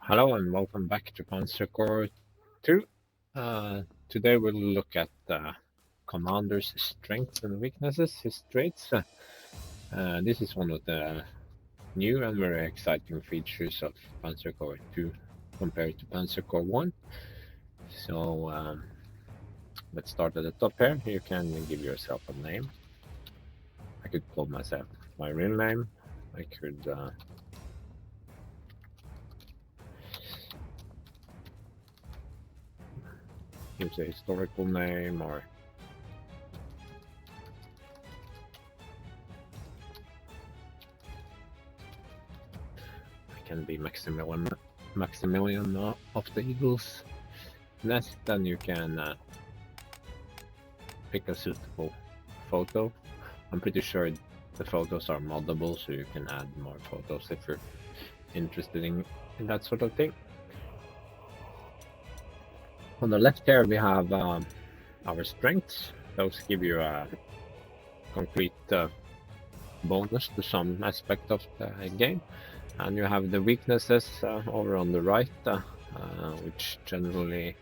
Hello and welcome back to Panzer Corps 2. Today we'll look at Commander's strengths and weaknesses, his traits. This is one of the new and very exciting features of Panzer Corps 2 compared to Panzer Corps 1. So let's start at the top here. You can give yourself a name. I could call myself my real name. I could use a historical name, or I can be Maximilian of the Eagles Nest. Then you can pick a suitable photo. I'm pretty sure the photos are moddable, so you can add more photos if you're interested in that sort of thing. On the left here we have our strengths. Those give you a concrete bonus to some aspect of the game. And you have the weaknesses over on the right, which generally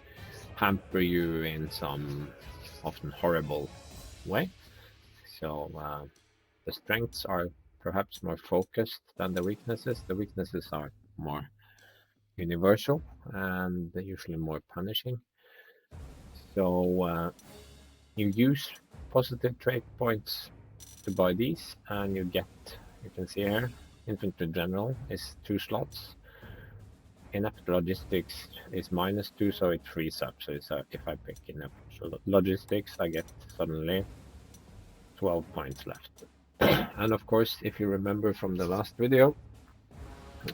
hamper you in some often horrible way. So the strengths are perhaps more focused than the weaknesses. The weaknesses are more universal and usually more punishing. So you use positive trait points to buy these, and you get, you can see here, Infantry General is 2 slots. Inept Logistics is -2, so it frees up. So if I pick Inept Logistics, I get suddenly 12 points left. And of course, if you remember from the last video,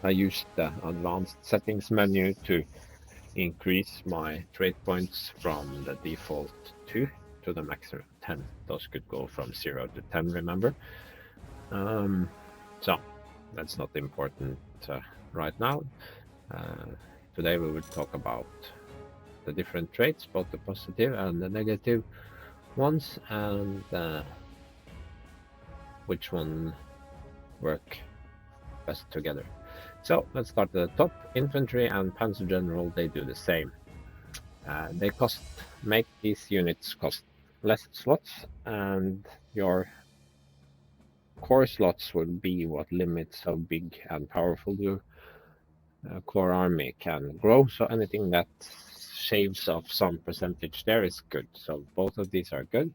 I used the advanced settings menu to increase my trait points from the default 2 to the maximum 10. Those could go from 0 to 10, remember? So that's not important right now. Today we will talk about the different traits, both the positive and the negative ones, and which one work best together. So let's start at the top. Infantry and Panzer General, they do the same. They make these units cost less slots, and your core slots will be what limits how big and powerful your core army can grow. So anything that shaves off some percentage there is good. So both of these are good.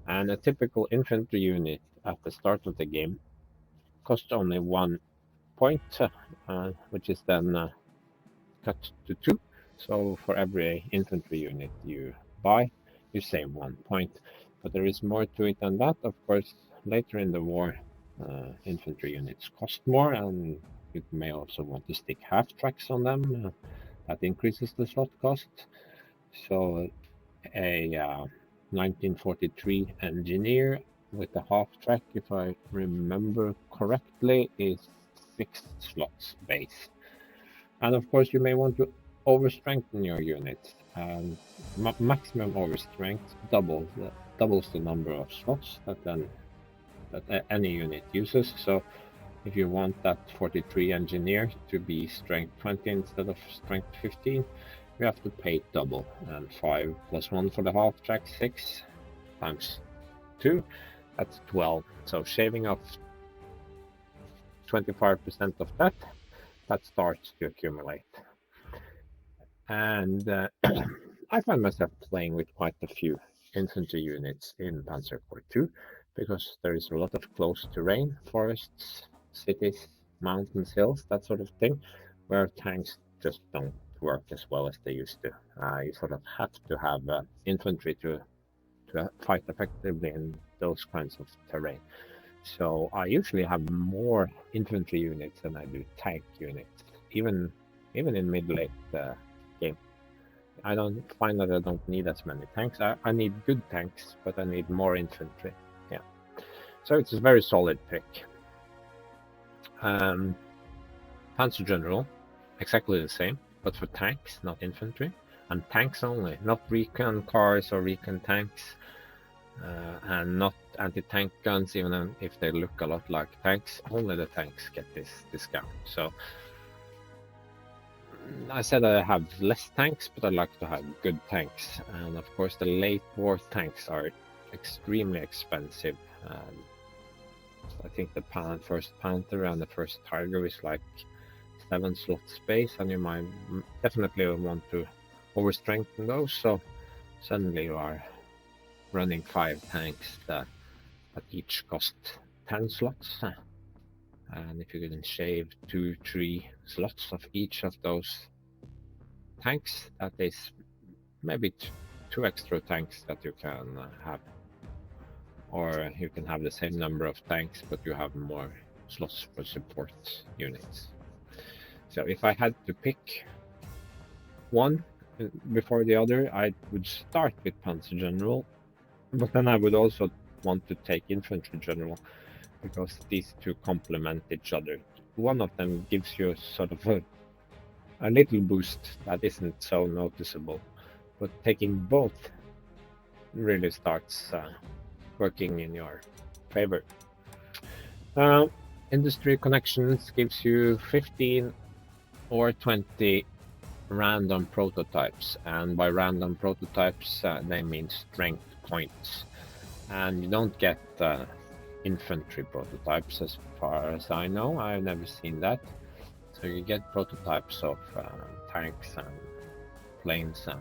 And a typical infantry unit at the start of the game costs only 1 point, which is then cut to 2. So for every infantry unit you buy, you save 1 point. But there is more to it than that. Of course, later in the war, infantry units cost more, and you may also want to stick half tracks on them. That increases the slot cost. So a 1943 engineer with a half track, if I remember correctly, is 6 slots base. And of course, you may want to overstrengthen your unit. Maximum overstrength doubles the number of slots that any unit uses. So if you want that 43 engineer to be strength 20 instead of strength 15, you have to pay double. And 5 plus 1 for the half track, 6 times 2, that's 12. So shaving off 25% of that starts to accumulate. And I find myself playing with quite a few infantry units in Panzer Corps 2, because there is a lot of close terrain, forests, cities, mountains, hills, that sort of thing, where tanks just don't work as well as they used to. You sort of have to have infantry to fight effectively in those kinds of terrain. So I usually have more infantry units than I do tank units, even in mid-late game. I don't find that I don't need as many tanks. I need good tanks, but I need more infantry. Yeah, so it's a very solid pick. Panzer General, exactly the same, but for tanks, not infantry, and tanks only, not recon cars or recon tanks. And not anti-tank guns, even if they look a lot like tanks. Only the tanks get this discount. So I said I have less tanks, but I like to have good tanks. And of course, the late war tanks are extremely expensive. I think the first Panther and the first Tiger is like 7 slot space, and you might definitely want to overstrengthen those. So suddenly you are running 5 tanks that each cost 10 slots. And if you can shave 2-3 slots of each of those tanks, that is maybe 2 extra tanks that you can have. Or you can have the same number of tanks, but you have more slots for support units. So if I had to pick one before the other, I would start with Panzer General, but then I would also want to take Infantry General, because these two complement each other. One of them gives you sort of a little boost that isn't so noticeable, but taking both really starts working in your favor. Industry connections gives you 15 or 20 random prototypes, and by random prototypes they mean strength points, and you don't get infantry prototypes as far as I know. I've never seen that. So you get prototypes of tanks and planes and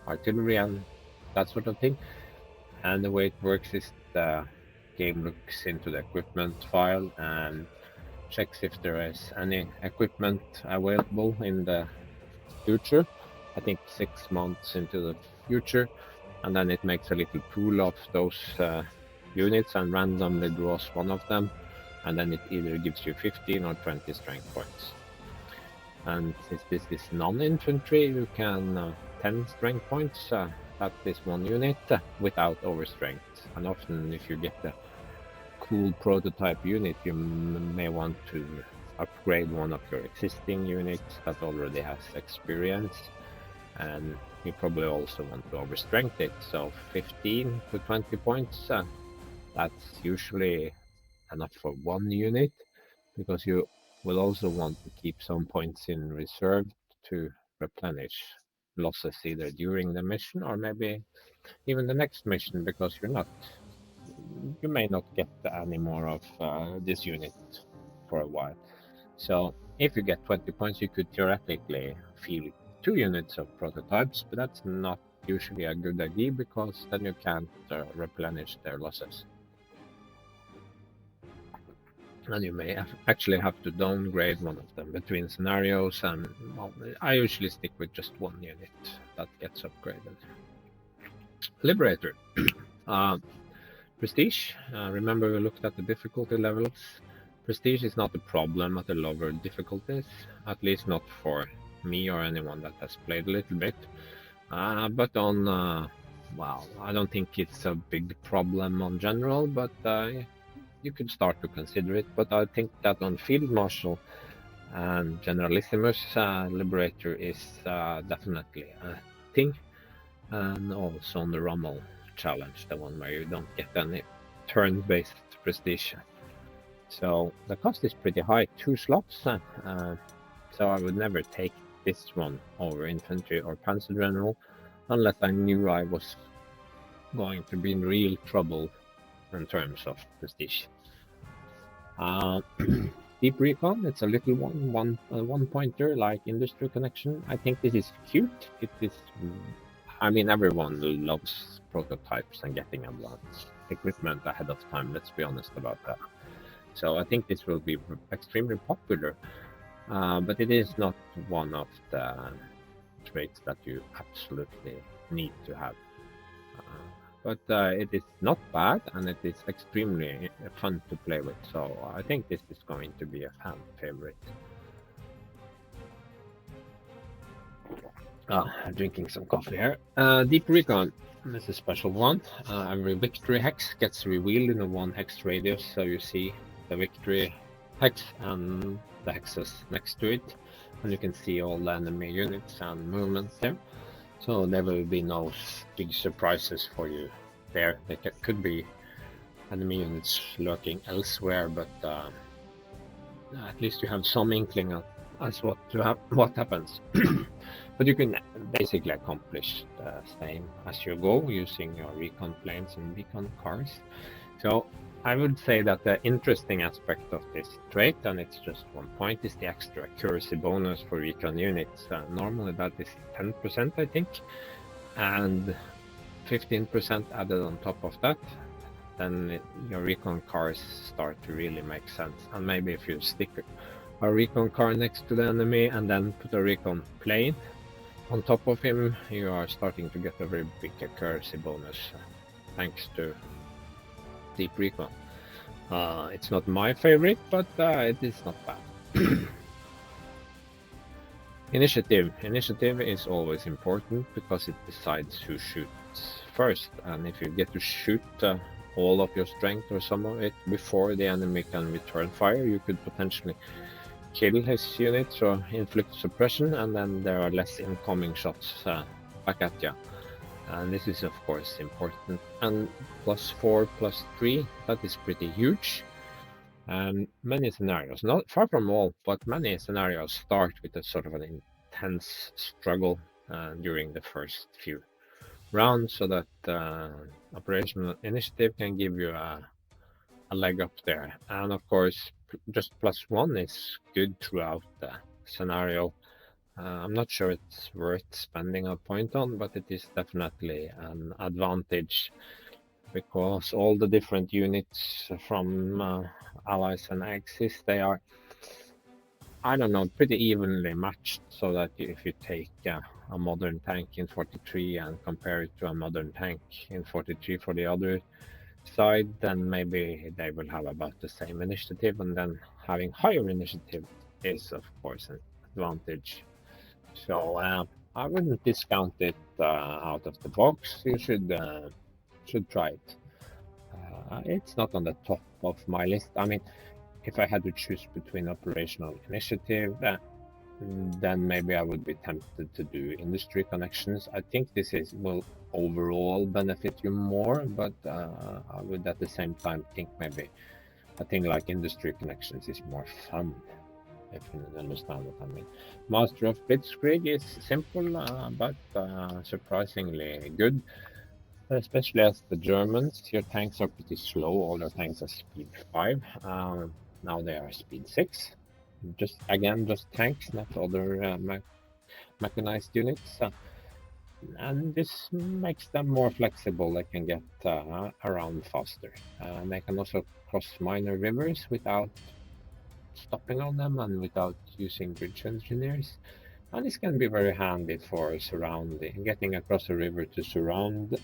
artillery and that sort of thing. And the way it works is the game looks into the equipment file and checks if there is any equipment available in the future. I think 6 months into the future, and then it makes a little pool of those units and randomly draws one of them, and then it either gives you 15 or 20 strength points. And since this is non-infantry, you can 10 strength points. That is one unit without overstrength. And often, if you get a cool prototype unit, you may want to upgrade one of your existing units that already has experience, and you probably also want to overstrength it. So 15 to 20 points, that's usually enough for one unit, because you will also want to keep some points in reserve to replenish losses either during the mission or maybe even the next mission, because you may not get any more of this unit for a while. So if you get 20 points, you could theoretically field 2 units of prototypes, but that's not usually a good idea, because then you can't replenish their losses. And you may actually have to downgrade one of them between scenarios, and well, I usually stick with just one unit that gets upgraded. Liberator. Prestige. Remember we looked at the difficulty levels. Prestige is not a problem at the lower difficulties, at least not for me or anyone that has played a little bit. But on, well, I don't think it's a big problem on general, but you could start to consider it. But I think that on Field Marshal and Generalissimus, Liberator is definitely a thing. And also on the Rommel challenge, the one where you don't get any turn-based prestige. So the cost is pretty high, 2 slots. So I would never take this one over Infantry or Panzer General unless I knew I was going to be in real trouble in terms of prestige. Deep Recon, it's a little one pointer like Industry Connection. I think this is cute. It is, I mean, everyone loves prototypes and getting advanced equipment ahead of time, let's be honest about that. So I think this will be extremely popular, but it is not one of the traits that you absolutely need to have. But it is not bad, and it is extremely fun to play with, so I think this is going to be a fan favorite. I'm drinking some coffee here. Deep Recon, this is a special one. Every victory hex gets revealed in a 1 hex radius, so you see the victory hex and the hexes next to it, and you can see all the enemy units and movements there. So there will be no big surprises for you there. There could be enemy units lurking elsewhere, but at least you have some inkling That's what happens. But you can basically accomplish the same as you go using your recon planes and recon cars. So I would say that the interesting aspect of this trait, and it's just 1 point, is the extra accuracy bonus for recon units. Normally that is 10%, I think, and 15% added on top of that. Then your recon cars start to really make sense. And maybe if you stick a recon car next to the enemy and then put a recon plane on top of him, you are starting to get a very big accuracy bonus thanks to deep recon. It's not my favorite, but it is not bad. Initiative is always important because it decides who shoots first, and if you get to shoot all of your strength or some of it before the enemy can return fire, you could potentially kill his units or inflict suppression, and then there are less incoming shots back at you. And this is of course important. And +4, +3, that is pretty huge. And many scenarios, not far from all, but many scenarios start with a sort of an intense struggle during the first few rounds, so that operational initiative can give you a leg up there. And of course, just +1 is good throughout the scenario. I'm not sure it's worth spending a point on, but it is definitely an advantage because all the different units from allies and axis, they are, I don't know, pretty evenly matched, so that if you take a modern tank in 43 and compare it to a modern tank in 43 for the other side, then maybe they will have about the same initiative, and then having higher initiative is of course an advantage. So I wouldn't discount it out of the box. You should try it. It's not on the top of my list. I mean, if I had to choose between operational initiative, then maybe I would be tempted to do industry connections. I think this will overall benefit you more, but I would at the same time think maybe a thing like industry connections is more fun, if you understand what I mean. Master of Blitzkrieg is simple, but surprisingly good, especially as the Germans. Your tanks are pretty slow. All your tanks are speed 5. Now they are speed 6. Just tanks, not other mechanized units. And this makes them more flexible. They can get around faster. They can also cross minor rivers without stopping on them and without using bridge engineers. And this can be very handy for getting across a river to surround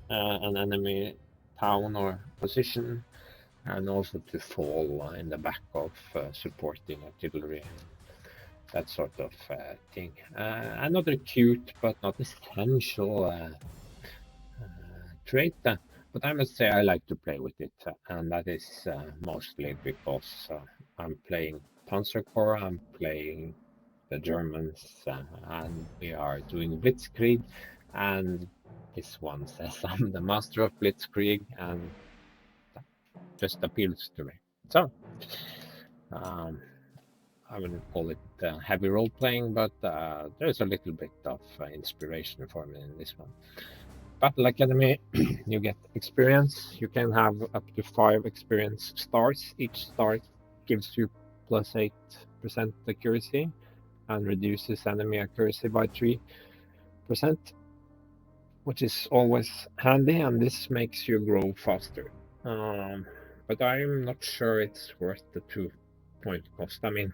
an enemy town or position, and also to fall in the back of supporting artillery, that sort of thing. Another cute but not essential trait, but I must say I like to play with it, and that is mostly because I'm playing Panzer Corps, I'm playing the Germans, and we are doing blitzkrieg, and this one says I'm the master of blitzkrieg, and that just appeals to me. So I wouldn't call it heavy role playing, but there's a little bit of inspiration for me in this one. Battle Academy, you get experience. You can have up to 5 experience stars. Each star gives you +8% accuracy and reduces enemy accuracy by 3%, which is always handy, and this makes you grow faster. But I'm not sure it's worth the 2-point cost. I mean,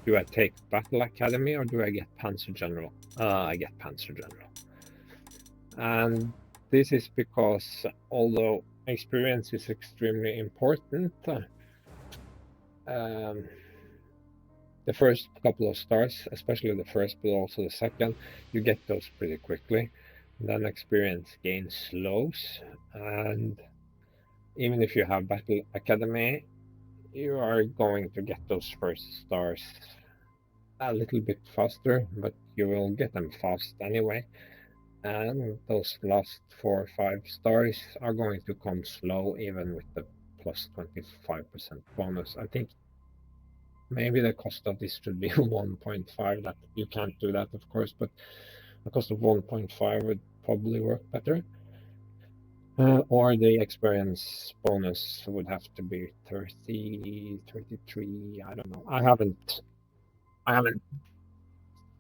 do I take Battle Academy or do I get Panzer General? I get Panzer General. And this is because although experience is extremely important, the first couple of stars, especially the first but also the second, you get those pretty quickly. Then experience gain slows, and even if you have Battle Academy, you are going to get those first stars a little bit faster, but you will get them fast anyway. And those last 4 or 5 stars are going to come slow, even with the +25% bonus. I think maybe the cost of this should be 1.5. That you can't do that, of course, but the cost of 1.5 would probably work better. Or the experience bonus would have to be 30, 33. I don't know. I haven't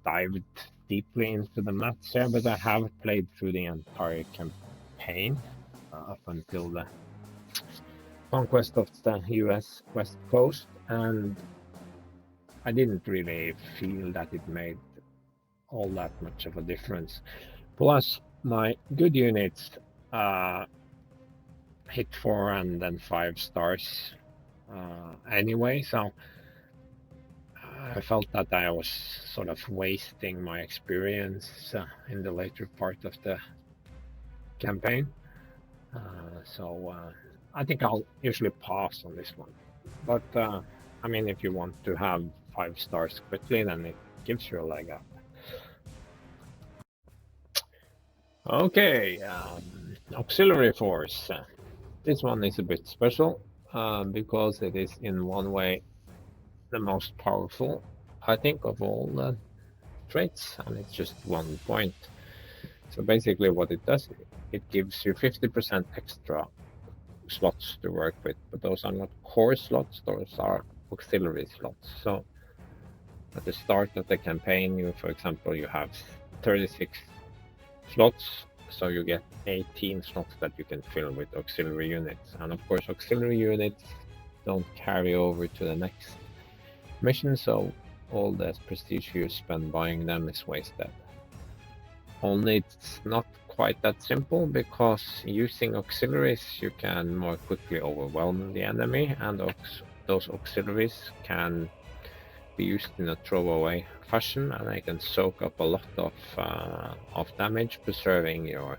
dived deeply into the maths here, but I have played through the entire campaign up until the conquest of the US West Coast, and I didn't really feel that it made all that much of a difference. Plus, my good units hit 4 and then 5 stars anyway, so I felt that I was sort of wasting my experience in the later part of the campaign. So I think I'll usually pass on this one. But I mean, if you want to have 5 stars quickly, then it gives you a leg up. Okay, auxiliary force. This one is a bit special because it is in one way the most powerful, I think, of all the traits, and it's just 1 point. So basically what it does, it gives you 50% extra slots to work with, but those are not core slots, those are auxiliary slots. So at the start of the campaign, you, for example, you have 36 slots, so you get 18 slots that you can fill with auxiliary units. And of course, auxiliary units don't carry over to the next mission, so all the prestige you spend buying them is wasted. Only it's not quite that simple, because using auxiliaries you can more quickly overwhelm the enemy, and those auxiliaries can be used in a throwaway fashion, and they can soak up a lot of damage, preserving your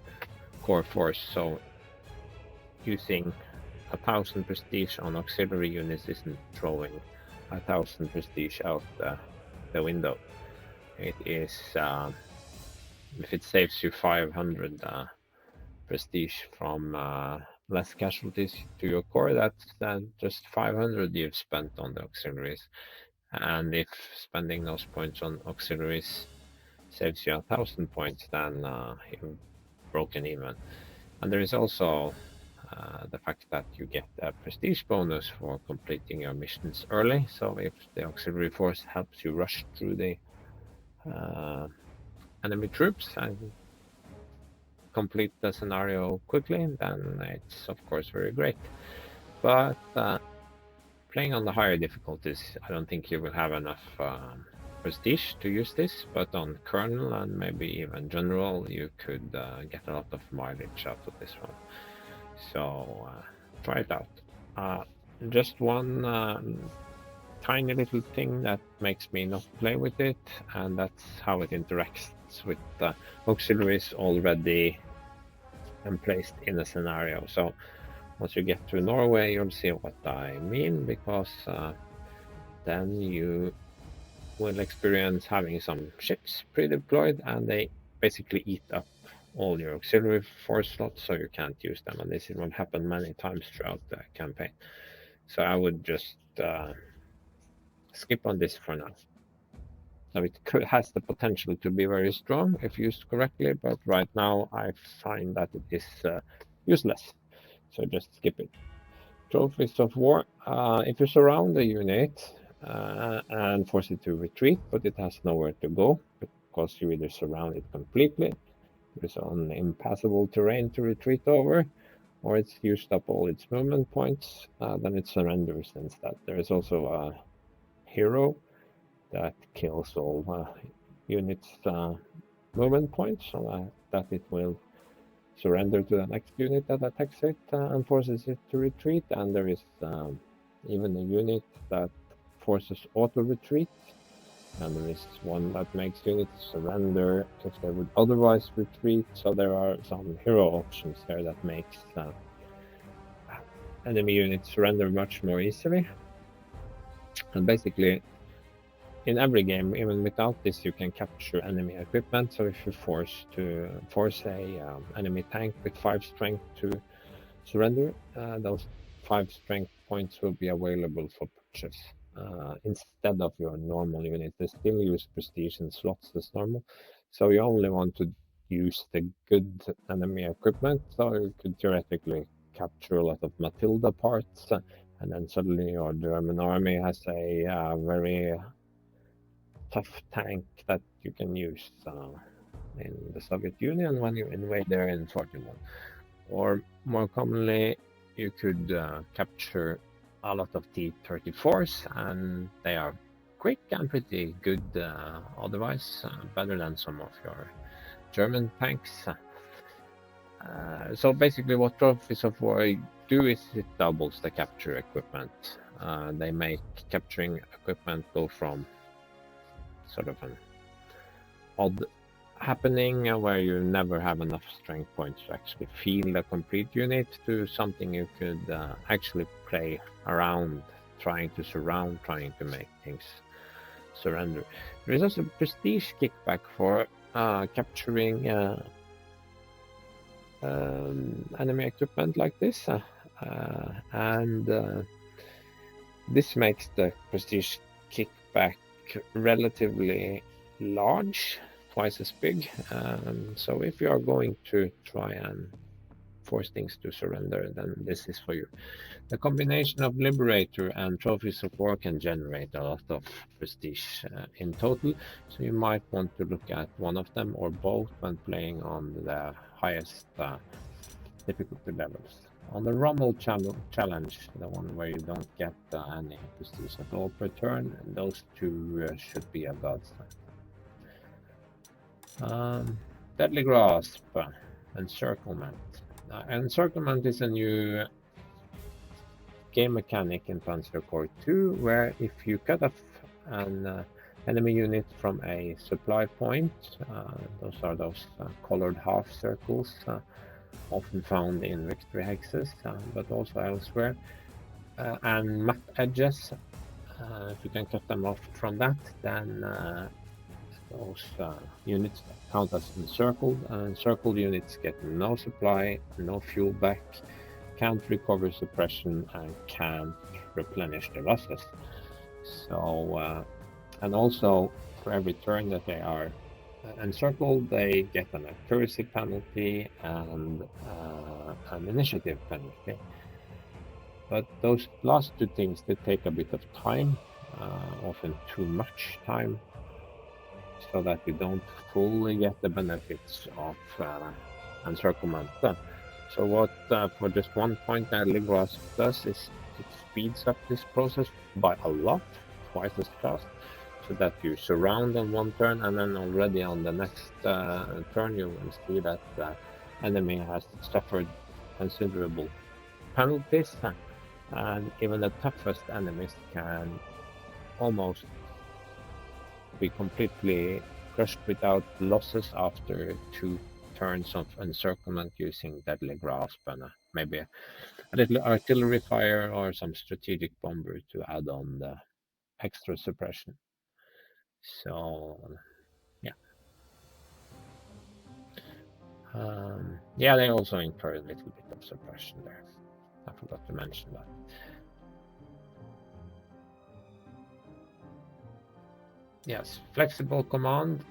core force. So using 1,000 prestige on auxiliary units isn't throwing 1,000 prestige out the window. It is if it saves you 500 prestige from less casualties to your core, that's just 500 you've spent on the auxiliaries. And if spending those points on auxiliaries saves you 1,000 points, then you've broken even. And there is also the fact that you get a prestige bonus for completing your missions early. So if the auxiliary force helps you rush through the enemy troops and complete the scenario quickly, then it's of course very great. But playing on the higher difficulties, I don't think you will have enough prestige to use this, but on Colonel and maybe even General, you could get a lot of mileage out of this one. So try it out. Just one tiny little thing that makes me not play with it, and that's how it interacts with the auxiliaries already placed in a scenario. So once you get to Norway, you'll see what I mean, because then you will experience having some ships pre-deployed, and they basically eat up all your auxiliary force slots, so you can't use them. And this will happen many times throughout the campaign. So I would just skip on this for now. So it has the potential to be very strong if used correctly, but right now I find that it is useless. So just skip it. Trophies of war. If you surround the unit and force it to retreat, but it has nowhere to go, because you either surround it completely, there's on impassable terrain to retreat over, or it's used up all its movement points, then it surrenders instead. There is also a hero that kills all units' movement points, so that it will surrender to the next unit that attacks it and forces it to retreat. And there is even a unit that forces auto retreat, and there is one that makes units surrender if they would otherwise retreat. So there are some hero options there that makes enemy units surrender much more easily. And basically, in every game, even without this, you can capture enemy equipment. So if you force a enemy tank with 5 strength to surrender, those 5 strength points will be available for purchase. instead of your normal unit. They still use prestige and slots as normal, so you only want to use the good enemy equipment. So you could theoretically capture a lot of Matilda parts, and then suddenly your German army has a very tough tank that you can use in the Soviet Union when you invade there in 41. Or more commonly, you could capture a lot of T-34s, and they are quick and pretty good otherwise, better than some of your German tanks. So basically what Trophies of War do is it doubles the capture equipment. They make capturing equipment go from sort of an odd happening where you never have enough strength points to actually field a complete unit to something you could actually play around, trying to surround, trying to make things surrender. There is also prestige kickback for capturing enemy equipment like this, and this makes the prestige kickback relatively large, twice as big. So if you are going to try and force things to surrender, then this is for you. The combination of Liberator and Trophies of War can generate a lot of prestige in total, so you might want to look at one of them or both when playing on the highest difficulty levels. On the Rommel challenge, the one where you don't get any prestige at all per turn, those two should be a godsend. Deadly Grasp, Encirclement. Encirclement is a new game mechanic in Panzer Corps 2, where if you cut off an enemy unit from a supply point, those are those colored half circles, often found in victory hexes, but also elsewhere, and map edges. If you can cut them off from that, then those units count as encircled. Encircled units get no supply, no fuel back, can't recover suppression, and can't replenish the losses. So, and also for every turn that they are encircled, they get an accuracy penalty and an initiative penalty. But those last two things, they take a bit of time, often too much time, so that you don't fully get the benefits of encirclement. So what for just 1 point that Libras does is it speeds up this process by a lot, twice as fast, so that you surround on one turn, and then already on the next turn you will see that the enemy has suffered considerable penalties, and even the toughest enemies can almost be completely crushed without losses after 2 turns of encirclement using Deadly Grasp and maybe a little artillery fire or some strategic bomber to add on the extra suppression. So yeah, yeah, they also incur a little bit of suppression there. I forgot to mention that. Yes, flexible command.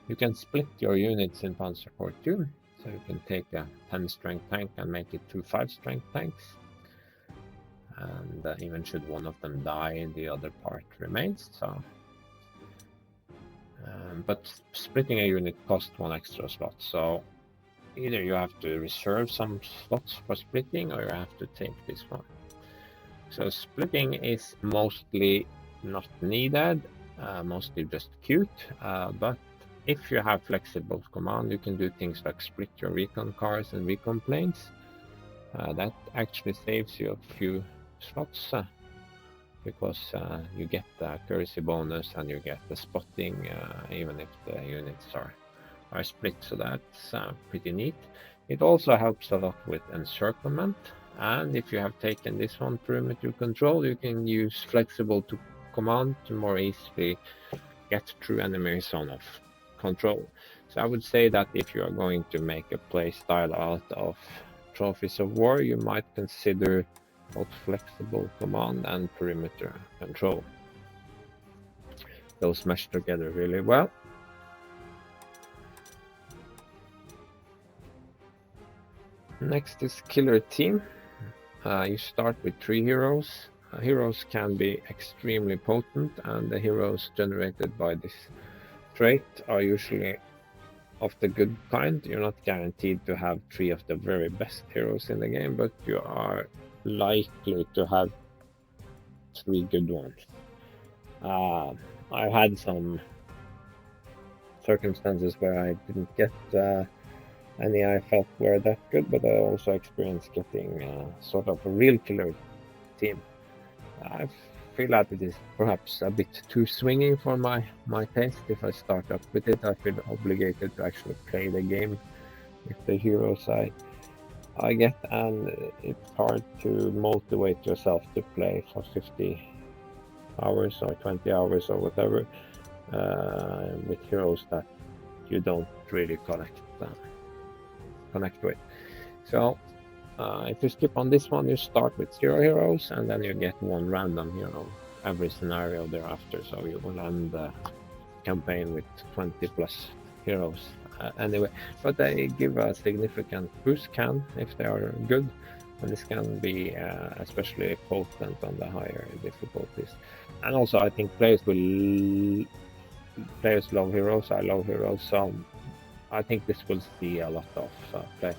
You can split your units in Panzer Corps 2, so you can take a 10 strength tank and make it 2 5 strength tanks. And even should one of them die, the other part remains. So, but splitting a unit costs 1 extra slot. So either you have to reserve some slots for splitting, or you have to take this one. So splitting is mostly not needed, mostly just cute, but if you have flexible command, you can do things like split your recon cars and recon planes. That actually saves you a few slots, because you get the accuracy bonus and you get the spotting, even if the units are split, so that's pretty neat. It also helps a lot with encirclement, and if you have taken this one, perimeter control, you can use flexible to command to more easily get through enemy zone of control. So I would say that if you are going to make a play style out of Trophies of War, you might consider both flexible command and perimeter control. Those mesh together really well. Next is killer team. You start with 3 heroes. Heroes can be extremely potent, and the heroes generated by this trait are usually of the good kind. You're not guaranteed to have 3 of the very best heroes in the game, but you are likely to have 3 good ones. I've had some circumstances where I didn't get any I felt were that good, but I also experienced getting sort of a real killer team. I feel that it is perhaps a bit too swinging for my taste. If I start up with it, I feel obligated to actually play the game with the heroes I get, and it's hard to motivate yourself to play for 50 hours or 20 hours or whatever with heroes that you don't really connect with. So if you skip on this one, you start with 0 heroes, and then you get 1 random hero every scenario thereafter. So you will end the campaign with 20 plus heroes anyway. But they give a significant boost if they are good, and this can be especially potent on the higher difficulties. And also, I think players love heroes. I love heroes, so I think this will see a lot of play.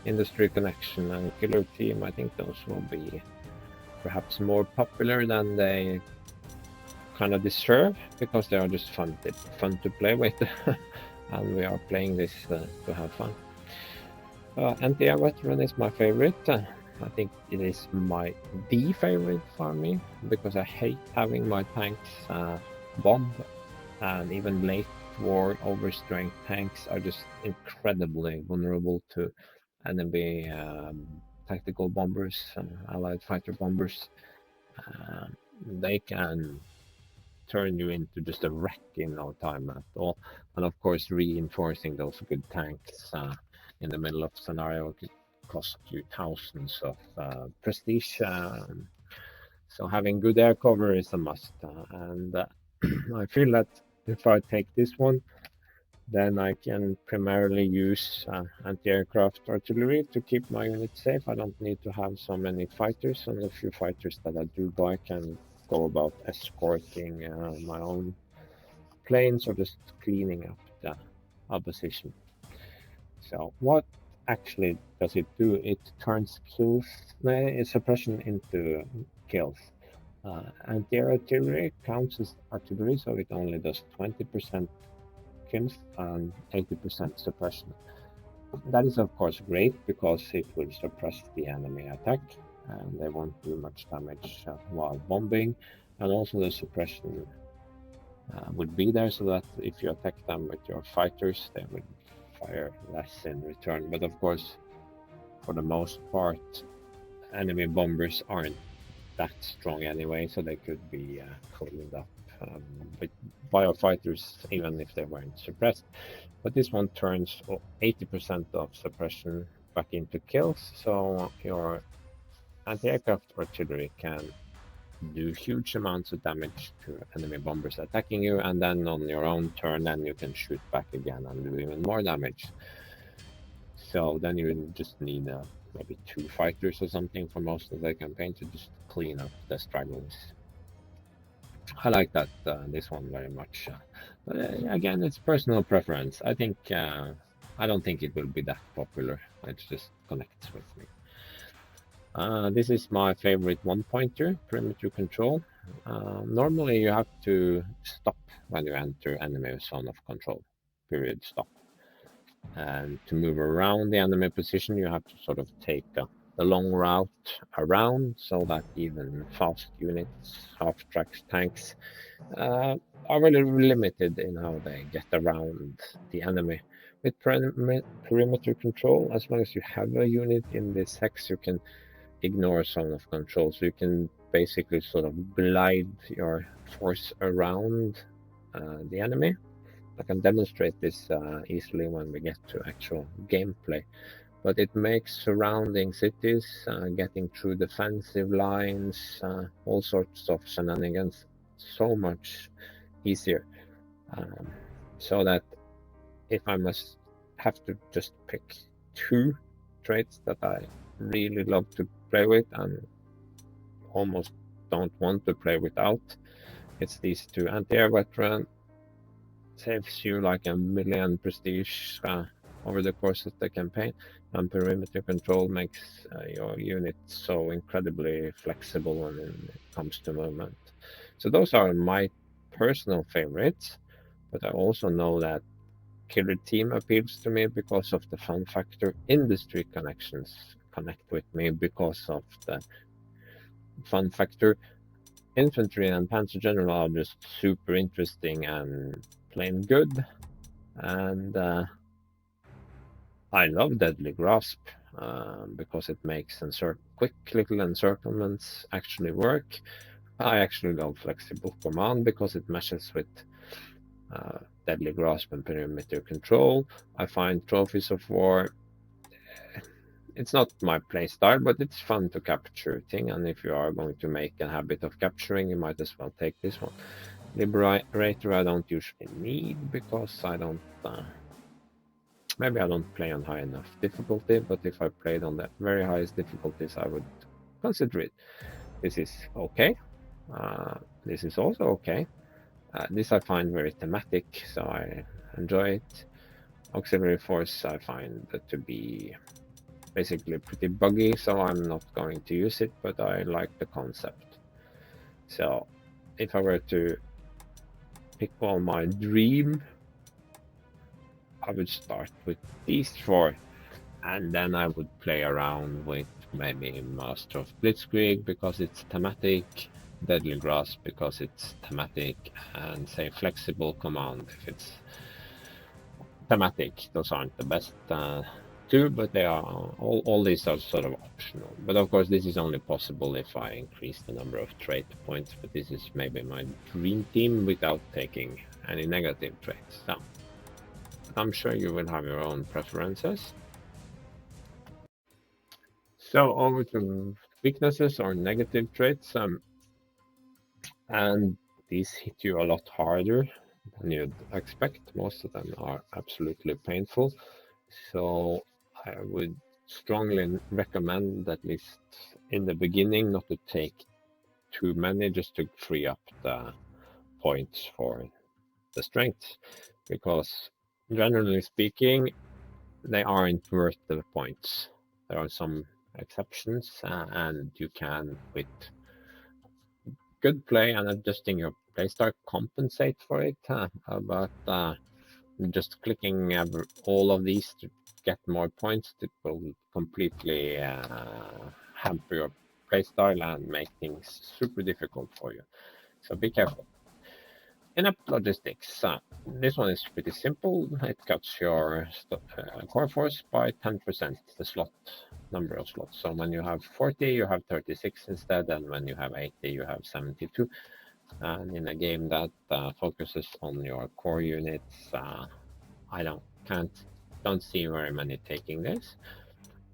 Industry Connection and Killer Team, I think those will be perhaps more popular than they kind of deserve, because they are just fun to play with, and we are playing this to have fun. Anti-air veteran is my favorite. I think it is the favorite for me, because I hate having my tanks bomb, and even late war overstrength tanks are just incredibly vulnerable to enemy tactical bombers, allied fighter bombers. They can turn you into just a wreck in no time at all. And of course, reinforcing those good tanks in the middle of scenario could cost you thousands of prestige. So having good air cover is a must. And I feel that if I take this one, then I can primarily use anti-aircraft artillery to keep my unit safe. I don't need to have so many fighters, and the few fighters that I do buy can go about escorting my own planes or just cleaning up the opposition. So what actually does it do? It turns suppression into kills. Anti-air artillery counts as artillery, so it only does 20% kills and 80% suppression. That is of course great, because it will suppress the enemy attack and they won't do much damage while bombing, and also the suppression would be there, so that if you attack them with your fighters, they would fire less in return. But of course, for the most part, enemy bombers aren't that strong anyway, so they could be cleaned up with biofighters even if they weren't suppressed. But this one turns 80% of suppression back into kills, so your anti-aircraft artillery can do huge amounts of damage to enemy bombers attacking you, and then on your own turn, then you can shoot back again and do even more damage. So then you just need maybe 2 fighters or something for most of the campaign to just clean up the stragglers. I like that this one very much. Again, it's personal preference. I think I don't think it will be that popular. It just connects with me. This is my favorite one-pointer, perimeter control. Normally you have to stop when you enter enemy zone of control. Period. Stop. And to move around the enemy position, you have to sort of take the long route around, so that even fast units, half-track tanks, are really limited in how they get around the enemy. With perimeter control, as long as you have a unit in this hex, you can ignore zone of control, so you can basically sort of glide your force around the enemy. I can demonstrate this easily when we get to actual gameplay, but it makes surrounding cities, getting through defensive lines, all sorts of shenanigans so much easier. So that if I must have to just pick 2 traits that I really love to play with and almost don't want to play without, it's these 2. Anti-air veteran saves you like 1 million prestige over the course of the campaign, and perimeter control makes your unit so incredibly flexible when it comes to movement. So those are my personal favorites, but I also know that Killer Team appeals to me because of the fun factor. Industry connections connect with me because of the fun factor. Infantry and Panzer General are just super interesting and plain good. And I love Deadly Grasp because it makes quick little encirclements actually work. I actually love Flexible Command because it meshes with Deadly Grasp and perimeter control. I find Trophies of War, it's not my playstyle, but it's fun to capture thing, and if you are going to make a habit of capturing, you might as well take this one. Liberator I don't usually need because I don't maybe I don't play on high enough difficulty, but if I played on the very highest difficulties, I would consider it. This is okay. This is also okay. This I find very thematic, so I enjoy it. Auxiliary Force I find to be basically pretty buggy, so I'm not going to use it, but I like the concept. So if I were to pick on my dream, I would start with these 4, and then I would play around with maybe Master of Blitzkrieg because it's thematic, Deadly Grasp because it's thematic, and say Flexible Command if it's thematic. Those aren't the best 2, but they are all these are sort of optional. But of course, this is only possible if I increase the number of trait points. But this is maybe my dream team without taking any negative traits. So I'm sure you will have your own preferences. So over to weaknesses or negative traits, and these hit you a lot harder than you'd expect. Most of them are absolutely painful. So I would strongly recommend, at least in the beginning, not to take too many, just to free up the points for the strengths, because generally speaking, they aren't worth the points. There are some exceptions, and you can, with good play and adjusting your playstyle, compensate for it. But just clicking all of these to get more points, it will completely hamper your playstyle and make things super difficult for you. So be careful. Inept logistics. This one is pretty simple. It cuts your core force by 10%, the number of slots. So when you have 40, you have 36 instead, and when you have 80, you have 72. And in a game that focuses on your core units, I don't see very many taking this,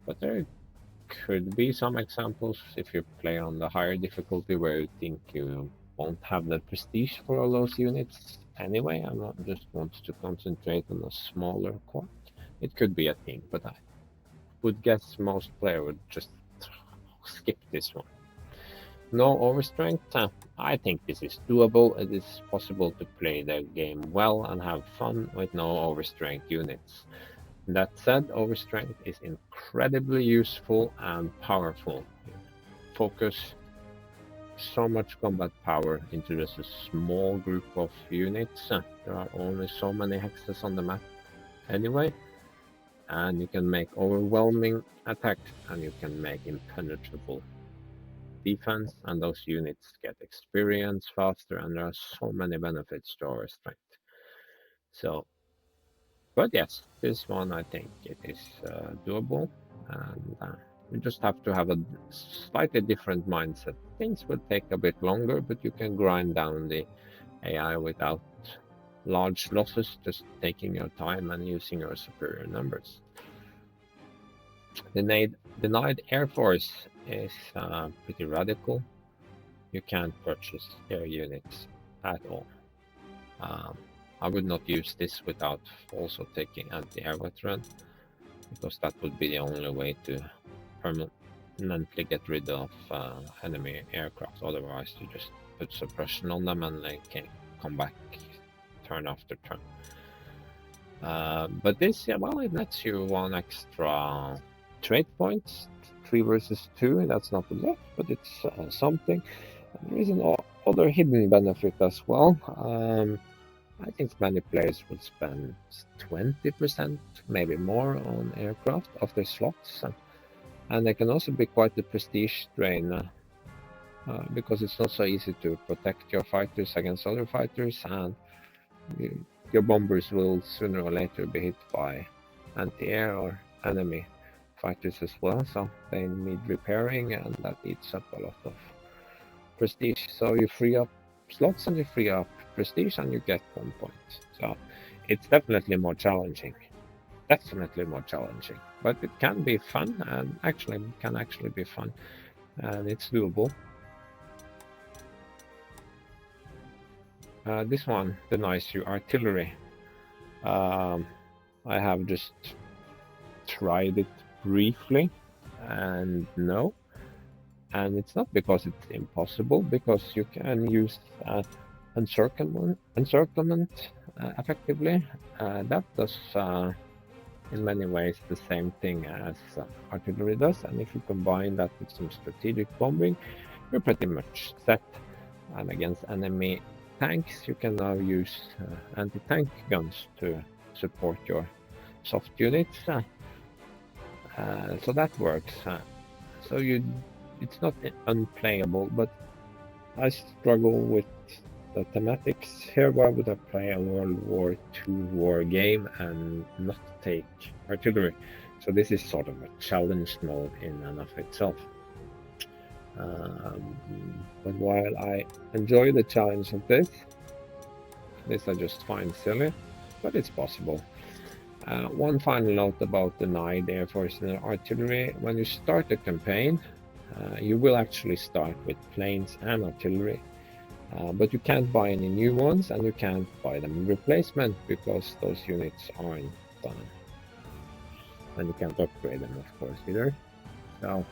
but there could be some examples if you play on the higher difficulty where you think you won't have the prestige for all those units anyway. I just want to concentrate on a smaller core. It could be a thing, but I would guess most players would just skip this one. No overstrength. I think this is doable. It is possible to play the game well and have fun with no overstrength units. That said, overstrength is incredibly useful and powerful. Focus so much combat power into just a small group of units. There are only so many hexes on the map anyway, and you can make overwhelming attacks and you can make impenetrable defense, and those units get experience faster, and there are so many benefits to our strength. So, but yes, this one I think it is doable, and you just have to have a slightly different mindset. Things will take a bit longer, but you can grind down the AI without large losses, just taking your time and using your superior numbers. Denied Air Force is pretty radical. You can't purchase air units at all. I would not use this without also taking anti-air veteran, because that would be the only way to permanently get rid of enemy aircraft. Otherwise, you just put suppression on them and they can come back turn after turn. But this, yeah, well, it lets you one extra trade points, 3 versus 2. That's not a lot, but it's something. There is an other hidden benefit as well. I think many players would spend 20%, maybe more, on aircraft of their slots, and they can also be quite a prestige drain because it's not so easy to protect your fighters against other fighters, and your bombers will sooner or later be hit by anti-air or enemy fighters as well, so they need repairing, and that eats up a lot of prestige. So you free up slots and you free up prestige and you get 1 point. So it's definitely more challenging. But it can be fun, and can actually be fun, and it's doable. This one denies you artillery. I have just tried it briefly, and no. And it's not because it's impossible, because you can use encirclement effectively. That does in many ways the same thing as artillery does, and if you combine that with some strategic bombing, you're pretty much set. And against enemy tanks, you can now use anti-tank guns to support your soft units. So that works. So it's not unplayable, but I struggle with the thematics here. Why would I play a World War II war game and not take artillery? So this is sort of a challenge mode in and of itself. But while I enjoy the challenge of this I just find silly, but it's possible. One final note about denied Air Force and artillery: when you start a campaign, you will actually start with planes and artillery, but you can't buy any new ones, and you can't buy them in replacement because those units aren't done. And you can't upgrade them, of course, either. So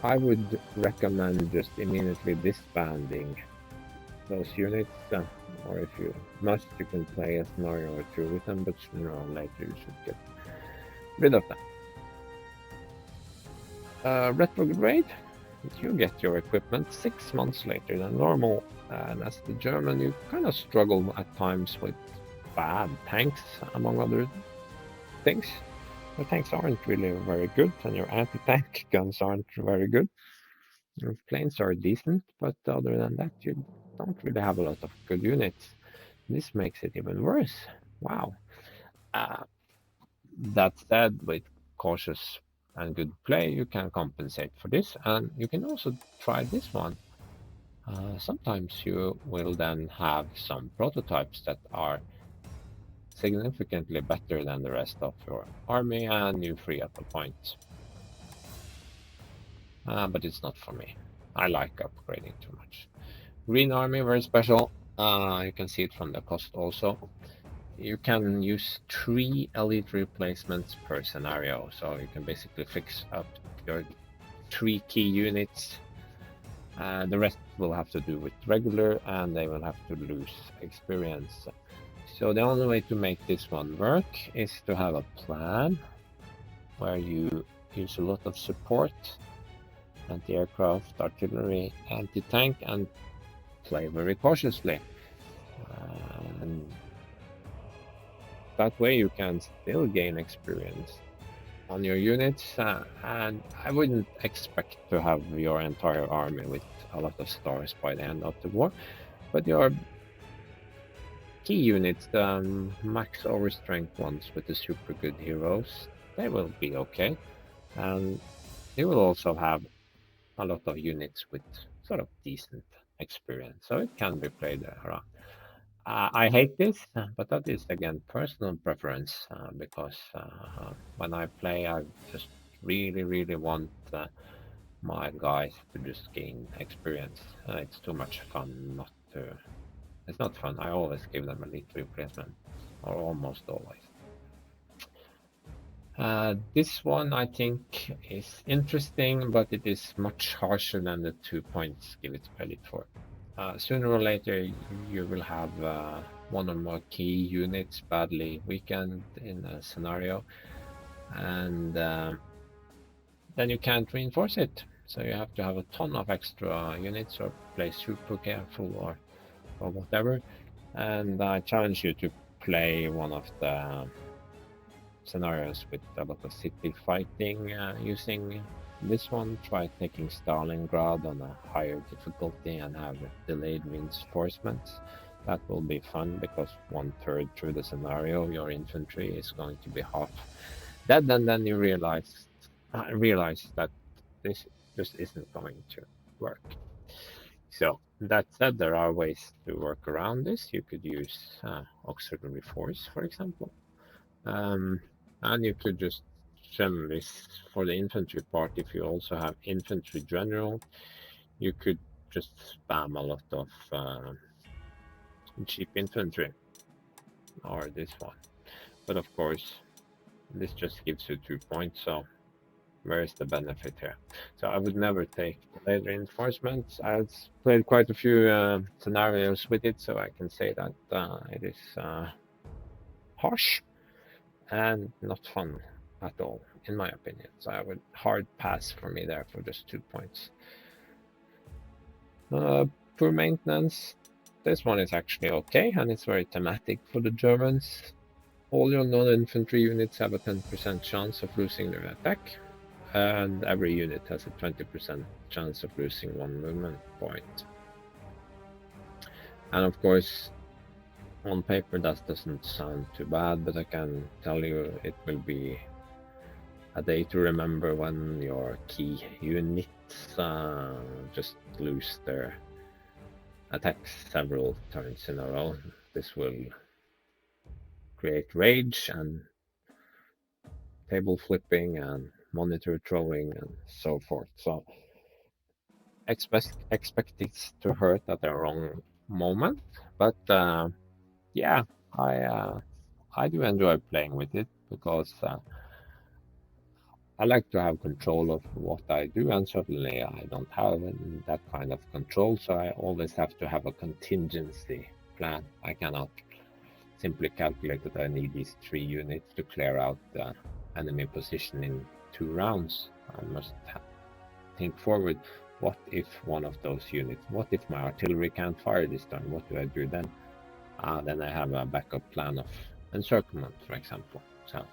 I would recommend just immediately disbanding those units, or if you must, you can play a scenario or two with them, but sooner or later you should get rid of them. Retrograde, you get your equipment 6 months later than normal, and as the German, you kind of struggle at times with bad tanks, among other things. The tanks aren't really very good, and your anti-tank guns aren't very good. Your planes are decent, but other than that, you don't really have a lot of good units. This makes it even worse. Wow. That said, with cautious and good play, you can compensate for this, and you can also try this one. Sometimes you will then have some prototypes that are significantly better than the rest of your army, and you free up a point. But it's not for me. I like upgrading too much. Green army, very special. You can see it from the cost also. You can use 3 elite replacements per scenario, so you can basically fix up your 3 key units. The rest will have to do with regular, and they will have to lose experience. So the only way to make this one work is to have a plan where you use a lot of support, anti-aircraft, artillery, anti-tank, and play very cautiously. And that way you can still gain experience on your units, and I wouldn't expect to have your entire army with a lot of stars by the end of the war, but your key units, the max overstrength ones with the super good heroes, they will be okay, and you will also have a lot of units with sort of decent experience, so it can be played around. I hate this, but that is again personal preference, because when I play, I just really want my guys to just gain experience. It's too much fun not to. It's not fun. I always give them elite replacement, or almost always. This one I think is interesting, but it is much harsher than the 2 points give it credit for. Sooner or later, you will have one or more key units badly weakened in a scenario, and then you can't reinforce it. So you have to have a ton of extra units or play super careful or whatever. And I challenge you to play one of the scenarios with a lot of city fighting using this one. Try taking Stalingrad on a higher difficulty and have delayed reinforcements. That will be fun because 1/3 through the scenario your infantry is going to be half dead, and then you realize that this just isn't going to work. So that said, there are ways to work around this. You could use auxiliary force, for example. And you could just generally, for the infantry part, if you also have infantry general, you could just spam a lot of cheap infantry, or this one. But of course, this just gives you 2 points, so where is the benefit here? So I would never take delayed reinforcements. I've played quite a few scenarios with it, so I can say that it is harsh and not fun at all, in my opinion. So I would hard pass for me there for just 2 points. Poor maintenance. This one is actually okay, and it's very thematic for the Germans. All your non-infantry units have a 10% chance of losing their attack, and every unit has a 20% chance of losing 1 movement point. And of course, on paper that doesn't sound too bad, but I can tell you it will be a day to remember when your key units just lose their attacks several turns in a row. This will create rage and table flipping and monitor throwing and so forth. So expect it to hurt at the wrong moment, but yeah, I do enjoy playing with it because I like to have control of what I do, and certainly I don't have that kind of control, so I always have to have a contingency plan. I cannot simply calculate that I need these 3 units to clear out the enemy position in 2 rounds. I must think forward. What if one of those units, what if my artillery can't fire this turn? What do I do then? Then I have a backup plan of encirclement, for example. So,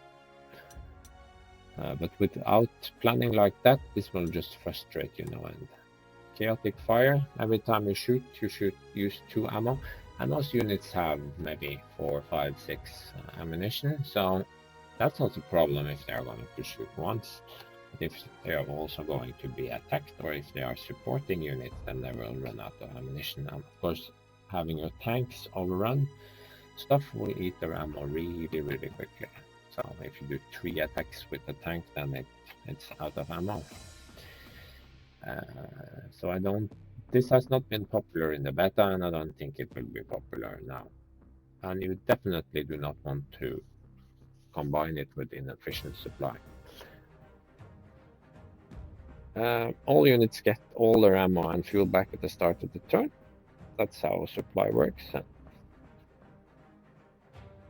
but without planning like that, this will just frustrate you, and chaotic fire. Every time you shoot, use 2 ammo, and most units have maybe 4, 5, 6 ammunition. So that's not a problem if they are going to shoot once. But if they are also going to be attacked, or if they are supporting units, then they will run out of ammunition. And of course, having your tanks overrun stuff will eat their ammo really quickly. So if you do 3 attacks with the tank, then it's out of ammo. So this has not been popular in the beta, and I don't think it will be popular now. And you definitely do not want to combine it with inefficient supply. All units get all their ammo and fuel back at the start of the turn. That's how supply works.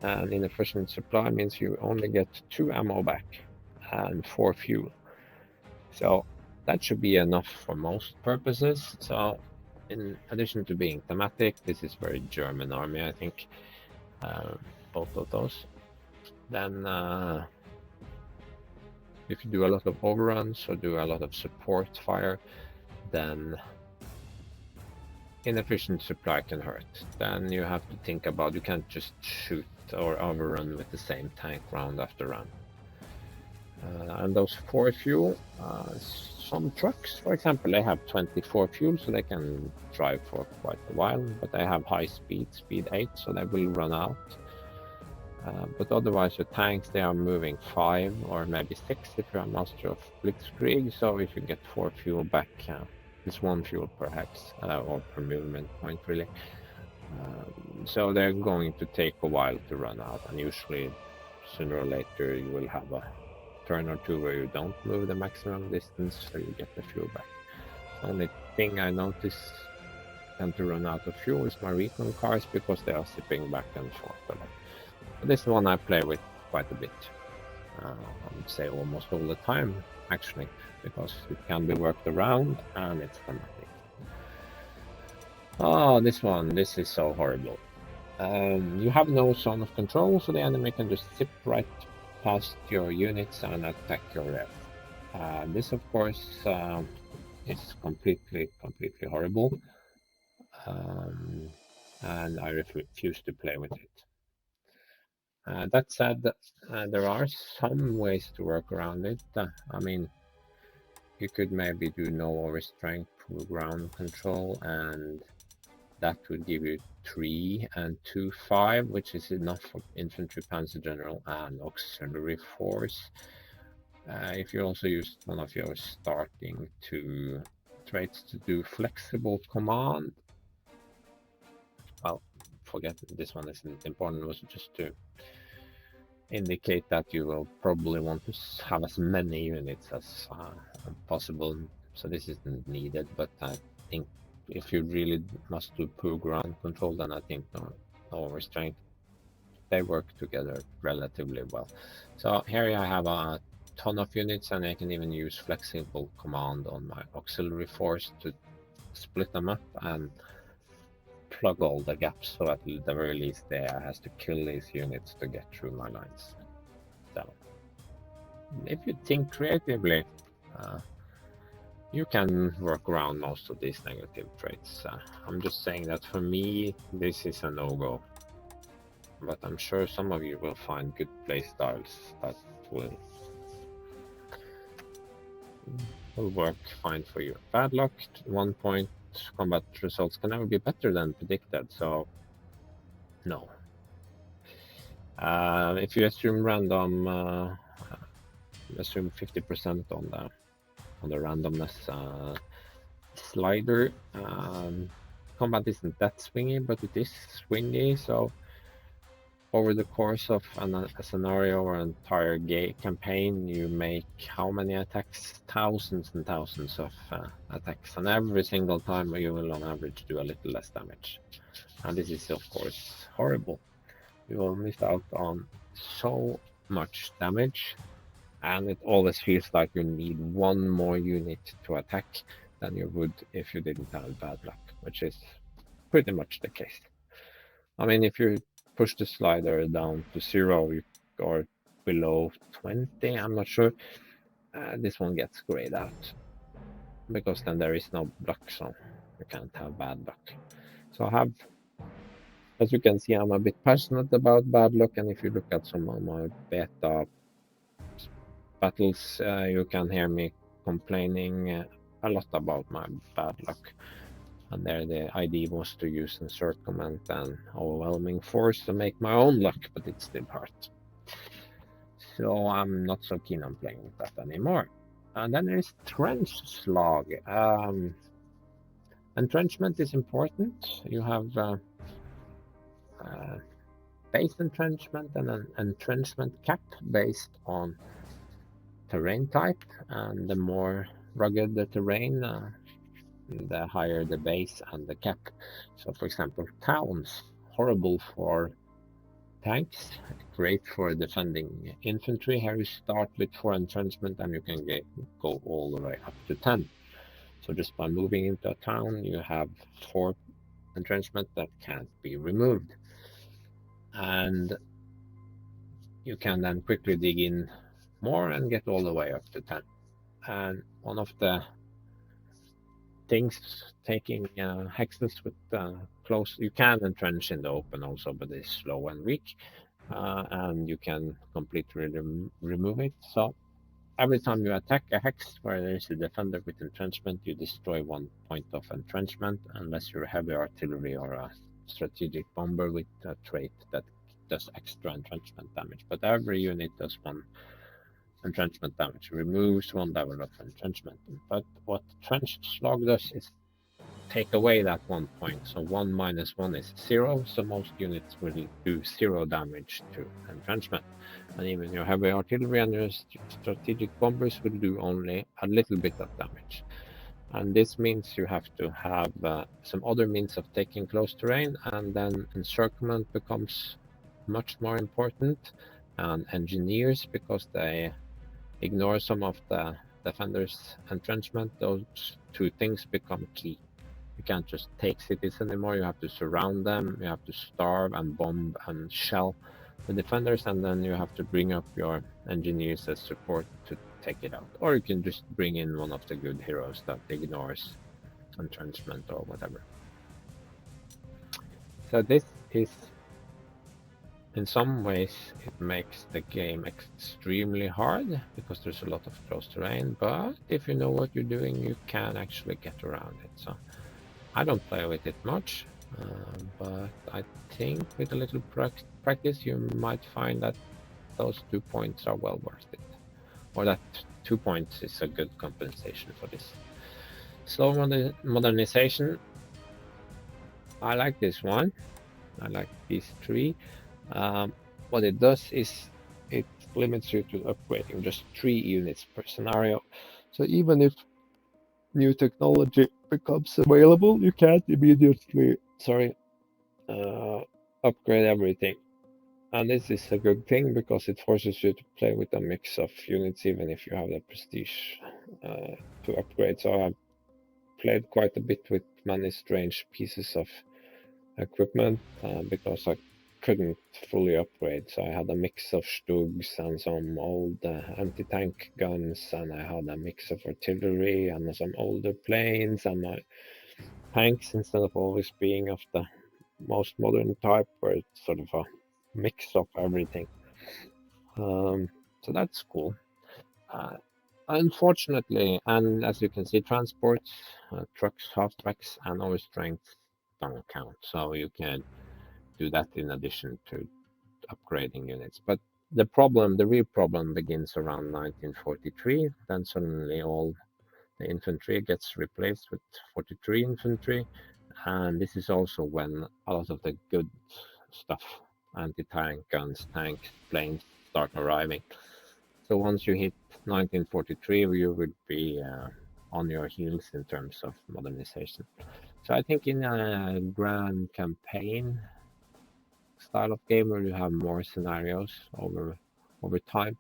And inefficient supply means you only get 2 ammo back and 4 fuel. So that should be enough for most purposes. So in addition to being thematic, this is very German army, I think, both of those. Then if you do a lot of overruns or do a lot of support fire, then inefficient supply can hurt. Then you have to think about, you can't just shoot or overrun with the same tank round after round. And those 4 fuel, some trucks, for example, they have 24 fuel, so they can drive for quite a while, but they have high speed 8, so they will run out. But otherwise, your tanks, they are moving 5 or maybe 6 if you're a master of blitzkrieg. So if you get 4 fuel back, it's 1 fuel per hex or per movement point, really. So they're going to take a while to run out, and usually sooner or later you will have a turn or two where you don't move the maximum distance, so you get the fuel back. The only thing I notice tend to run out of fuel is my recon cars, because they are zipping back and forth a lot. But this one I play with quite a bit. I would say almost all the time, actually, because it can be worked around and it's thematic. Oh, this is so horrible. You have no zone of control, so the enemy can just zip right past your units and attack your rear. This, of course, is completely horrible, and I refuse to play with it. That said, there are some ways to work around it. I mean, you could maybe do no overstrength for ground control, and that would give you 3 and 2, 5, which is enough for infantry, panzer general, and auxiliary force. If you also use one of your starting 2 traits to do flexible command, well, forget this one isn't important. It was just to indicate that you will probably want to have as many units as possible. So this isn't needed, but I think if you really must do poor ground control, then I think no overstrength, they work together relatively well. So here I have a ton of units, and I can even use flexible command on my auxiliary force to split them up and plug all the gaps, so at the very least they has to kill these units to get through my lines. So if you think creatively, you can work around most of these negative traits. I'm just saying that for me, this is a no-go. But I'm sure some of you will find good playstyles that will work fine for you. Bad luck, 1 point. Combat results can never be better than predicted, so no. If you assume random, assume 50% on the randomness slider. Combat isn't that swingy, but it is swingy, so over the course of a scenario or an entire campaign, you make how many attacks? Thousands and thousands of attacks, and every single time you will on average do a little less damage. And this is of course horrible. You will miss out on so much damage, and it always feels like you need 1 more unit to attack than you would if you didn't have bad luck, which is pretty much the case. I mean, if you push the slider down to 0 or below 20, I'm not sure, this one gets grayed out, because then there is no luck, so you can't have bad luck. So I have, as you can see, I'm a bit passionate about bad luck, and if you look at some of my beta battles, you can hear me complaining a lot about my bad luck. And there the idea was to use encirclement and overwhelming force to make my own luck, but it's still hard. So I'm not so keen on playing with that anymore. And then there is trench slog. Entrenchment is important. You have base entrenchment and an entrenchment cap based on terrain type, and the more rugged the terrain, the higher the base and the cap. So for example, towns, horrible for tanks, great for defending infantry. Here you start with 4 entrenchment, and you can go all the way up to 10. So just by moving into a town, you have 4 entrenchment that can't be removed, and you can then quickly dig in more and get all the way up to 10. And one of the things taking hexes with close, you can entrench in the open also, but it's slow and weak, and you can completely remove it. So every time you attack a hex where there is a defender with entrenchment, you destroy 1 point of entrenchment, unless you're heavy artillery or a strategic bomber with a trait that does extra entrenchment damage, but every unit does 1 entrenchment damage, removes 1 level of entrenchment. But what trench slog does is take away that 1 point, so 1 minus 1 is 0, so most units will do 0 damage to entrenchment. And even your heavy artillery and your strategic bombers will do only a little bit of damage. And this means you have to have some other means of taking close terrain, and then encirclement becomes much more important, and engineers, because they ignore some of the defenders' entrenchment, those 2 things become key. You can't just take cities anymore, you have to surround them, you have to starve and bomb and shell the defenders, and then you have to bring up your engineers as support to take it out. Or you can just bring in one of the good heroes that ignores entrenchment or whatever. So this is, in some ways, it makes the game extremely hard because there's a lot of close terrain, but if you know what you're doing, you can actually get around it. So I don't play with it much, but I think with a little practice you might find that those 2 points are well worth it, or that 2 points is a good compensation for this. Slow modernization, I like this one. I like these 3. What it does is it limits you to upgrading just 3 units per scenario. So even if new technology becomes available, you can't immediately upgrade everything. And this is a good thing because it forces you to play with a mix of units, even if you have the prestige to upgrade. So I've played quite a bit with many strange pieces of equipment because I couldn't fully upgrade. So I had a mix of Stugs and some old anti-tank guns, and I had a mix of artillery and some older planes, and my tanks, instead of always being of the most modern type, were sort of a mix of everything. So that's cool. Unfortunately, and as you can see, transports, trucks, half-tracks, and overstrength don't count. So you can do that in addition to upgrading units. But the real problem begins around 1943. Then suddenly all the infantry gets replaced with 43 infantry. And this is also when a lot of the good stuff, anti-tank guns, tanks, planes, start arriving. So once you hit 1943, you would be on your heels in terms of modernization. So I think in a grand campaign style of game where you have more scenarios over time,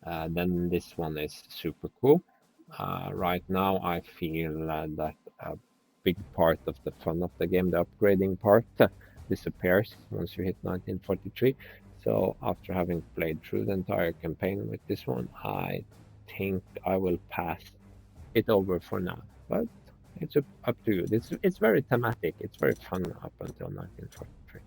then this one is super cool. Right now I feel that a big part of the fun of the game, the upgrading part, disappears once you hit 1943. So after having played through the entire campaign with this one, I think I will pass it over for now. But it's up to you. It's very thematic. It's very fun up until 1943.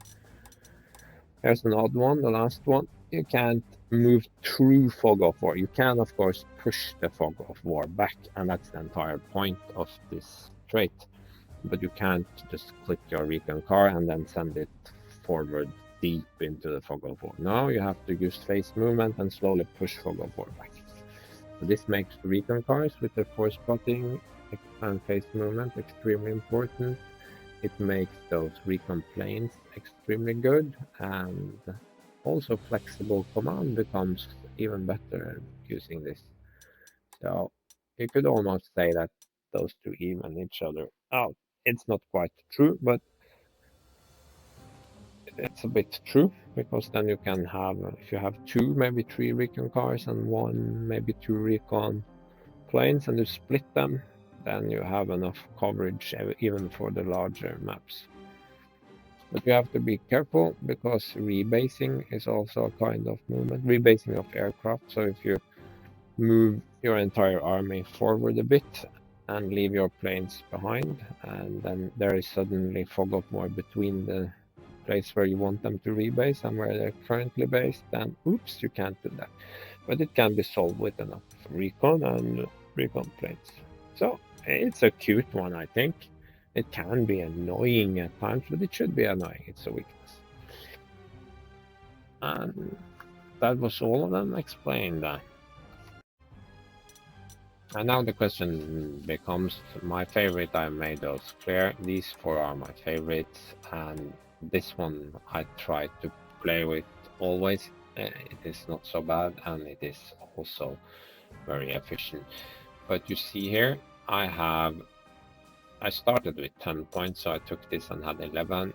Here's an odd one, the last one. You can't move through fog of war. You can, of course, push the fog of war back, and that's the entire point of this trait. But you can't just click your recon car and then send it forward deep into the fog of war. No, you have to use phase movement and slowly push fog of war back. So this makes the recon cars with their force spotting and phase movement extremely important. It makes those recon planes extremely good, and also flexible command becomes even better using this. So you could almost say that those two even each other out. It's not quite true, but it's a bit true, because then you can have, if you have 2, maybe 3 recon cars and 1, maybe 2 recon planes, and you split them, then you have enough coverage even for the larger maps. But you have to be careful, because rebasing is also a kind of movement, rebasing of aircraft. So if you move your entire army forward a bit and leave your planes behind, and then there is suddenly fog of war between the place where you want them to rebase and where they're currently based, then oops, you can't do that. But it can be solved with enough recon and recon planes. So it's a cute one, I think. It can be annoying at times, but it should be annoying. It's a weakness. And that was all of them explained. And now the question becomes my favorite. I made those clear. These 4 are my favorites, and this one I try to play with always. It is not so bad, and it is also very efficient. But you see here, I started with 10 points, so I took this and had 11,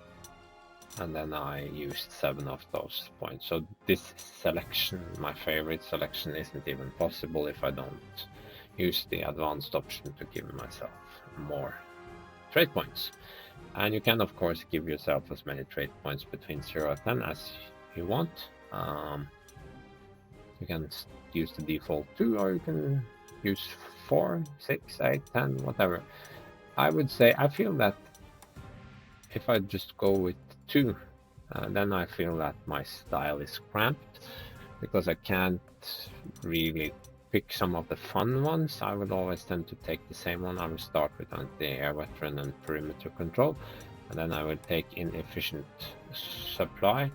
and then I used 7 of those points. So this selection, my favorite selection, isn't even possible if I don't use the advanced option to give myself more trait points. And you can of course give yourself as many trait points between 0 and 10 as you want. You can use the default 2, or you can use 4, 6, 8, 10, whatever. I would say I feel that if I just go with 2, then I feel that my style is cramped, because I can't really pick some of the fun ones. I would always tend to take the same one. I will start with anti-air veteran and perimeter control, and then I will take inefficient supply,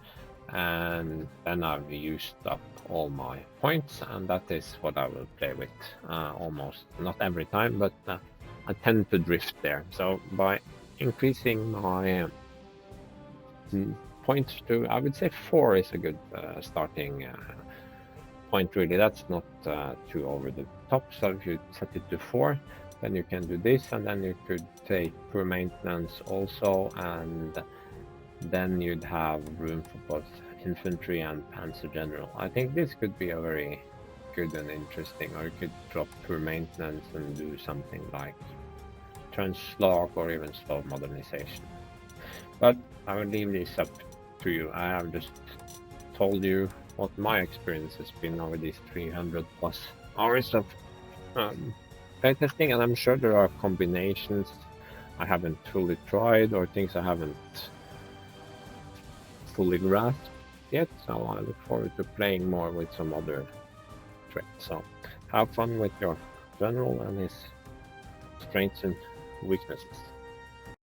and then I've used up all my points, and that is what I will play with almost, not every time, but I tend to drift there. So by increasing my points to, I would say 4 is a good starting point, really. That's not too over the top. So if you set it to 4, then you can do this, and then you could take poor maintenance also, and then you'd have room for both infantry and panzer general. I think this could be a very good and interesting, or you could drop poor maintenance and do something like turn slog or even slow modernization. But I will leave this up to you. I have just told you what my experience has been over these 300 plus hours of playtesting, and I'm sure there are combinations I haven't fully tried, or things I haven't fully grasped yet, so I look forward to playing more with some other traits. So have fun with your general and his strengths and weaknesses.